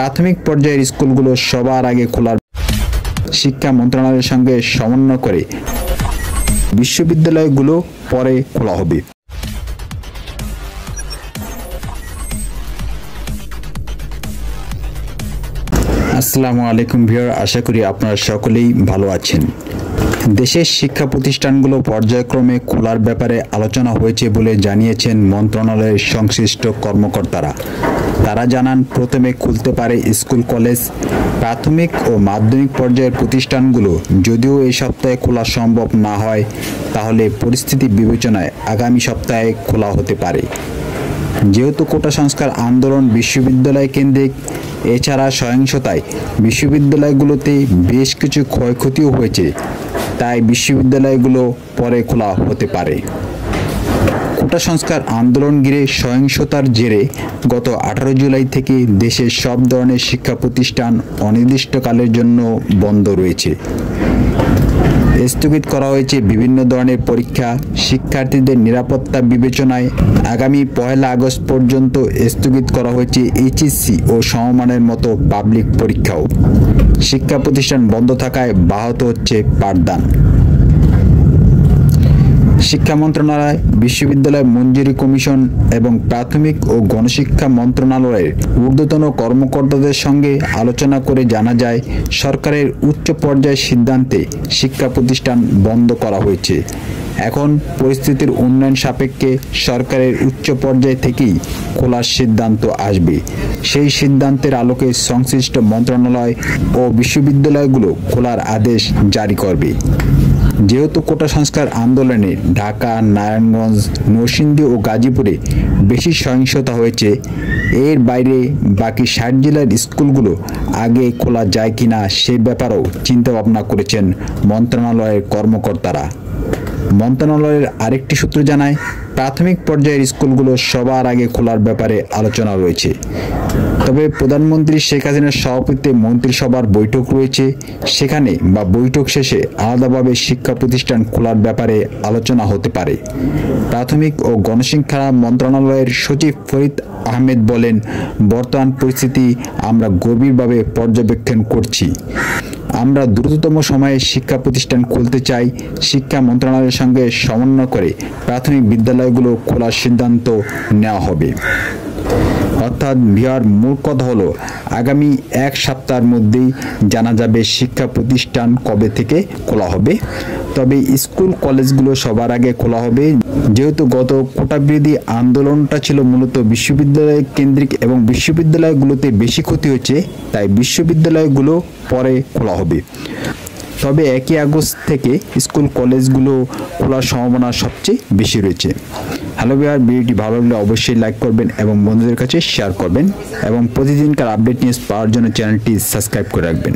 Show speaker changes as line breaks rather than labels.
প্রাথমিক পর্যায়ের স্কুলগুলো সবার আগে খোলার শিক্ষা মন্ত্রণালয়ের সঙ্গে সমন্বয় করে বিশ্ববিদ্যালয়গুলো পরে খোলা হবে। আসসালামু আলাইকুম ভিউয়ার, আশা করি আপনারা সকলেই ভালো আছেন। দেশের শিক্ষা প্রতিষ্ঠানগুলো পর্যায়ক্রমে খোলার ব্যাপারে আলোচনা হয়েছে বলে জানিয়েছেন মন্ত্রণালয়ের সংশ্লিষ্ট কর্মকর্তারা। তারা জানান, প্রথমে খুলতে পারে স্কুল, কলেজ, প্রাথমিক ও মাধ্যমিক পর্যায়ের প্রতিষ্ঠানগুলো। যদিও এই সপ্তাহে খোলা সম্ভব না হয়, তাহলে পরিস্থিতি বিবেচনায় আগামী সপ্তাহে খোলা হতে পারে। যেহেতু কোটা সংস্কার আন্দোলন বিশ্ববিদ্যালয় কেন্দ্রিক, এছাড়া সহিংসতায় বিশ্ববিদ্যালয়গুলোতে বেশ কিছু ক্ষয়ক্ষতিও হয়েছে, তাই বিশ্ববিদ্যালয়গুলো পরে খোলা হতে পারে। কোটা সংস্কার আন্দোলন ঘিরে সহিংসতার জেরে গত 18 জুলাই থেকে দেশের সব ধরনের শিক্ষা প্রতিষ্ঠান অনির্দিষ্টকালের জন্য বন্ধ রয়েছে। স্থগিত করা হয়েছে বিভিন্ন ধরনের পরীক্ষা। শিক্ষার্থীদের নিরাপত্তা বিবেচনায় আগামী 1 আগস্ট পর্যন্ত স্থগিত করা হয়েছে এইচএসসি ও সমমানের মতো পাবলিক পরীক্ষাও। শিক্ষা প্রতিষ্ঠান বন্ধ থাকায় ব্যাহত হচ্ছে পাঠদান। শিক্ষা মন্ত্রণালয়, বিশ্ববিদ্যালয় মঞ্জুরি কমিশন এবং প্রাথমিক ও গণশিক্ষা মন্ত্রণালয়ের ঊর্ধ্বতন কর্মকর্তাদের সঙ্গে আলোচনা করে জানা যায়, সরকারের উচ্চ পর্যায়ের সিদ্ধান্তে শিক্ষা প্রতিষ্ঠান বন্ধ করা হয়েছে। এখন পরিস্থিতির উন্নয়ন সাপেক্ষে সরকারের উচ্চ পর্যায় থেকেই খোলার সিদ্ধান্ত আসবে। সেই সিদ্ধান্তের আলোকে সংশ্লিষ্ট মন্ত্রণালয় ও বিশ্ববিদ্যালয়গুলো খোলার আদেশ জারি করবে। যেহেতু কোটা সংস্কার আন্দোলনে ঢাকা, নারায়ণগঞ্জ, নরসিংদী ও গাজীপুরে বেশি সহিংসতা হয়েছে, এর বাইরে বাকি 60 জেলার স্কুলগুলো আগে খোলা যায় কিনা সে ব্যাপারেও চিন্তাভাবনা করেছেন মন্ত্রণালয়ের কর্মকর্তারা। মন্ত্রণালয়ের আরেকটি সূত্র জানায়, প্রাথমিক পর্যায়ের স্কুলগুলো সবার আগে খোলার ব্যাপারে আলোচনা রয়েছে। তবে প্রধানমন্ত্রী শেখ হাসিনার সভাপতিত্বে মন্ত্রিসভার বৈঠক রয়েছে, সেখানে বা বৈঠক শেষে আলাদাভাবে শিক্ষা প্রতিষ্ঠান খোলার ব্যাপারে আলোচনা হতে পারে। প্রাথমিক ও গণশিক্ষা মন্ত্রণালয়ের সচিব ফরিদ আহমেদ বলেন, বর্তমান পরিস্থিতি আমরা গভীরভাবে পর্যবেক্ষণ করছি। আমরা দ্রুততম সময়ে শিক্ষা প্রতিষ্ঠান খুলতে চাই। শিক্ষা মন্ত্রণালয়ের সঙ্গে সমন্বয় করে প্রাথমিক বিদ্যালয়গুলো খোলার সিদ্ধান্ত নেওয়া হবে। অর্থাৎ বিহার মূল কথা হলো, আগামী 1 সপ্তাহের মধ্যেই জানা যাবে শিক্ষা প্রতিষ্ঠান কবে থেকে খোলা হবে। তবে স্কুল, কলেজগুলো সবার আগে খোলা হবে। যেহেতু গত কোটা বিরোধী আন্দোলনটা ছিল মূলত বিশ্ববিদ্যালয় কেন্দ্রিক এবং বিশ্ববিদ্যালয়গুলোতে বেশি ক্ষতি হয়েছে, তাই বিশ্ববিদ্যালয়গুলো পরে খোলা হবে। তবে 1 আগস্ট থেকে স্কুল, কলেজগুলো খোলার সম্ভাবনা সবচেয়ে বেশি রয়েছে। হ্যালো ভিউয়ার, ভিডিওটি ভালো লাগলে অবশ্যই লাইক করবেন এবং বন্ধুদের কাছে শেয়ার করবেন এবং প্রতিদিনকার আপডেট নিউজ পাওয়ার জন্য চ্যানেলটি সাবস্ক্রাইব করে রাখবেন।